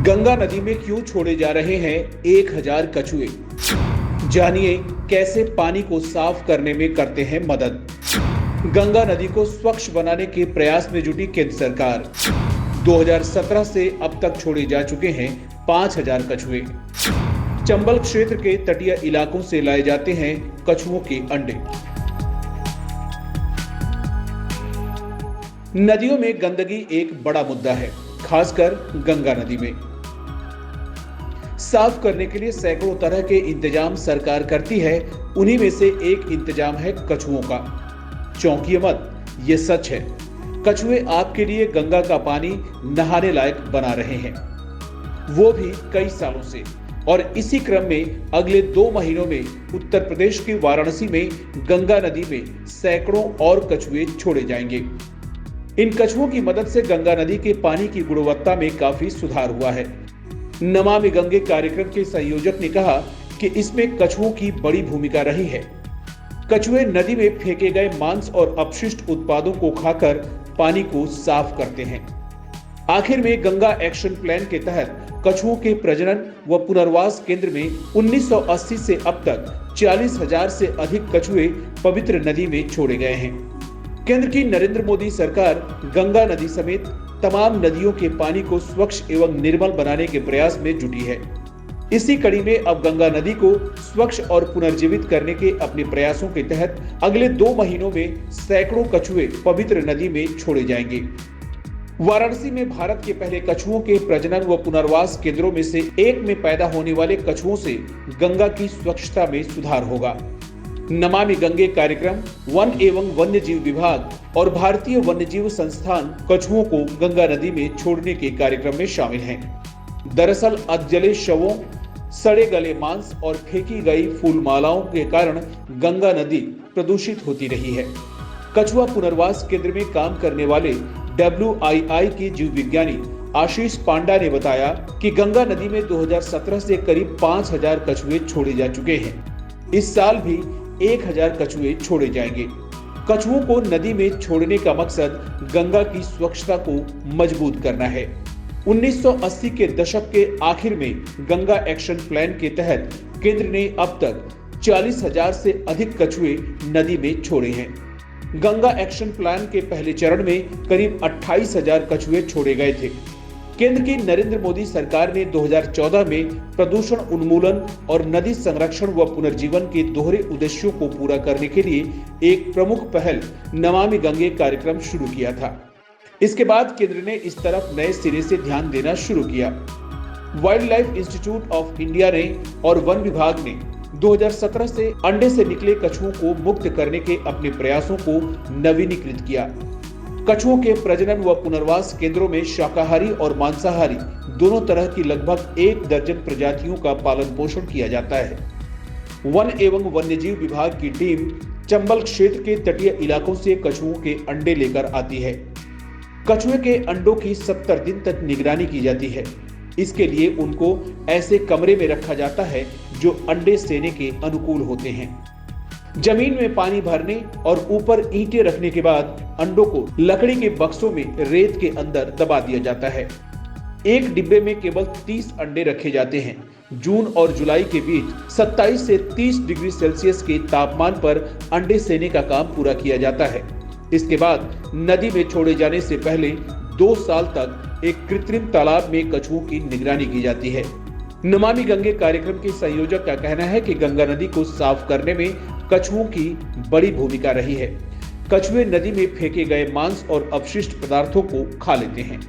गंगा नदी में क्यों छोड़े जा रहे हैं 1000 कछुए। जानिए कैसे पानी को साफ करने में करते हैं मदद। गंगा नदी को स्वच्छ बनाने के प्रयास में जुटी केंद्र सरकार। 2017 से अब तक छोड़े जा चुके हैं 5000 कछुए। चंबल क्षेत्र के तटीय इलाकों से लाए जाते हैं कछुओं के अंडे। नदियों में गंदगी एक बड़ा मुद्दा है, खासकर गंगा नदी में। साफ करने के लिए सैकड़ों तरह के इंतजाम सरकार करती है। उन्हीं में से एक इंतजाम है कछुओं का। चौंकिए मत, ये सच है। कछुए आपके लिए गंगा का पानी नहाने लायक बना रहे हैं, वो भी कई सालों से। और इसी क्रम में अगले 2 महीनों में उत्तर प्रदेश के वाराणसी में गंगा नदी में सैकड़ों और कछुए छोड़े जाएंगे। इन कछुओं की मदद से गंगा नदी के पानी की गुणवत्ता में काफी सुधार हुआ है। नमामि गंगे कार्यक्रम के संयोजक ने कहा कि इसमें कछुओं की बड़ी भूमिका रही है। कछुए नदी में फेंके गए मांस और अपशिष्ट उत्पादों को खाकर पानी को साफ करते हैं। आखिर में गंगा एक्शन प्लान के तहत कछुओं के प्रजनन व पुनर्वास केंद्र में 1980 से अब तक 40,000 से अधिक कछुए पवित्र नदी में छोड़े गए हैं। केंद्र की नरेंद्र मोदी सरकार गंगा नदी समेत तमाम नदियों के पानी को स्वच्छ एवं निर्मल बनाने के प्रयास में जुटी है। इसी कड़ी में अब गंगा नदी को स्वच्छ और पुनर्जीवित करने के अपने प्रयासों के तहत अगले 2 महीनों में सैकड़ों कछुए पवित्र नदी में छोड़े जाएंगे। वाराणसी में भारत के पहले कछुओं के प्रजनन व पुनर्वास केंद्रों में से एक में पैदा होने वाले कछुओं से गंगा की स्वच्छता में सुधार होगा। नमामि गंगे कार्यक्रम, वन एवं वन्य जीव विभाग और भारतीय वन्य जीव संस्थान कछुओं को गंगा नदी में छोड़ने के कार्यक्रम में शामिल हैं। दरअसल अधजले शवों, सड़े गले मांस और फेंकी गई फूलमालाओं के कारण गंगा नदी प्रदूषित होती रही है। कछुआ पुनर्वास केंद्र में काम करने वाले WII के जीव विज्ञानी आशीष पांडा ने बताया कि गंगा नदी में 2017 से करीब 5000 कछुए छोड़े जा चुके हैं। इस साल भी 1000 कछुए छोड़े जाएंगे। कछुओं को नदी में छोड़ने का मकसद गंगा की स्वच्छता को मजबूत करना है। 1980 के दशक के आखिर में गंगा एक्शन प्लान के तहत केंद्र ने अब तक 40,000 से अधिक कछुए नदी में छोड़े हैं। गंगा एक्शन प्लान के पहले चरण में करीब 28,000 कछुए छोड़े गए थे। केंद्र की नरेंद्र मोदी सरकार ने 2014 में प्रदूषण उन्मूलन और नदी संरक्षण व पुनर्जीवन के दोहरे उद्देश्यों को पूरा करने के लिए एक प्रमुख पहल नमामि गंगे कार्यक्रम शुरू किया था। इसके बाद केंद्र ने इस तरफ नए सिरे से ध्यान देना शुरू किया। Wild life institute of India ने और वन विभाग ने 2017 से अंडे से निकले कछुओं को मुक्त करने के अपने प्रयासों को नवीनीकृत किया। कछुओं के प्रजनन व पुनर्वास केंद्रों में शाकाहारी और मांसाहारी दोनों तरह की लगभग 1 दर्जन प्रजातियों का पालन पोषण किया जाता है। वन एवं वन्यजीव विभाग की टीम चंबल क्षेत्र के तटीय इलाकों से कछुओं के अंडे लेकर आती है। कछुए के अंडों की 70 दिन तक निगरानी की जाती है। इसके लिए उनको ऐसे कमरे में रखा जाता है जो अंडे सेने के अनुकूल होते हैं। जमीन में पानी भरने और ऊपर ईंटें रखने के बाद अंडों को लकड़ी के बक्सों में रेत के अंदर दबा दिया जाता है। एक डिब्बे में केवल 30 अंडे रखे जाते हैं। जून और जुलाई के बीच 27 से 30 डिग्री सेल्सियस के तापमान पर अंडे सेने का काम पूरा किया जाता है। इसके बाद नदी में छोड़े जाने से पहले 2 साल तक एक कृत्रिम तालाब में कछुओं की निगरानी की जाती है। नमामि गंगे कार्यक्रम के संयोजक का कहना है कि गंगा नदी को साफ करने में कछुओं की बड़ी भूमिका रही है। कछुए नदी में फेंके गए मांस और अपशिष्ट पदार्थों को खा लेते हैं।